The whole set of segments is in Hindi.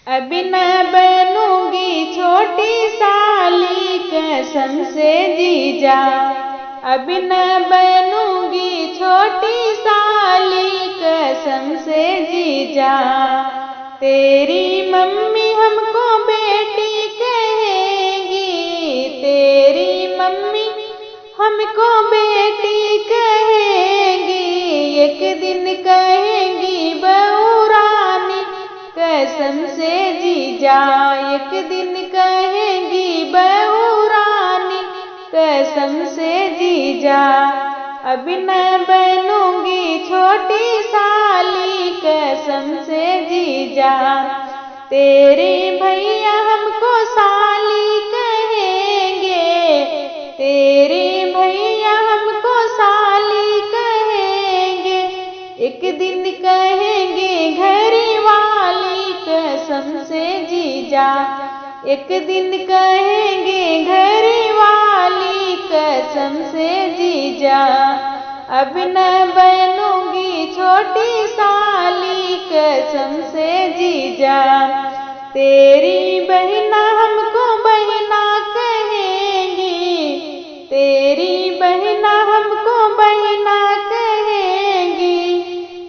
अब न बनूंगी छोटी साली कसम से जीजा। अब न बनूंगी छोटी साली कसम से जीजा। तेरी मम्मी हमको बेटी कहेगी, तेरी मम्मी हमको बेटी कहेगी। एक दिन कहेंगी बहू रानी कसम से जीजा। एक दिन कहेंगी बहू रानी कसम से जीजा। अब न बनूंगी छोटी साली कसम से जीजा। तेरे भैया हमको साली कहेंगे, तेरे भैया हमको साली कहेंगे। एक दिन कहेंगे घरी वाली कसम से जीजा। एक दिन कहेंगे घरी वाली कसम से जीजा। अब न बनूंगी छोटी साली कसम से जीजा। तेरी बहना हमको बहना कहेंगी, तेरी बहना हमको बहना कहेंगी।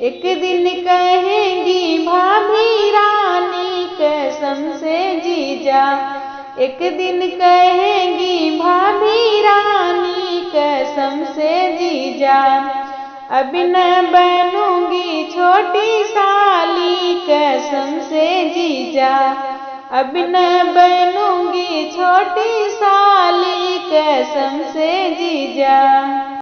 एक दिन कहेंगी भाभी रानी कसम से जीजा। एक दिन कहेंगी भाभी रानी कसम से जीजा। अब न बनूंगी छोटी साली कसम से जीजा। अब न बनूंगी छोटी साली कसम से जीजा।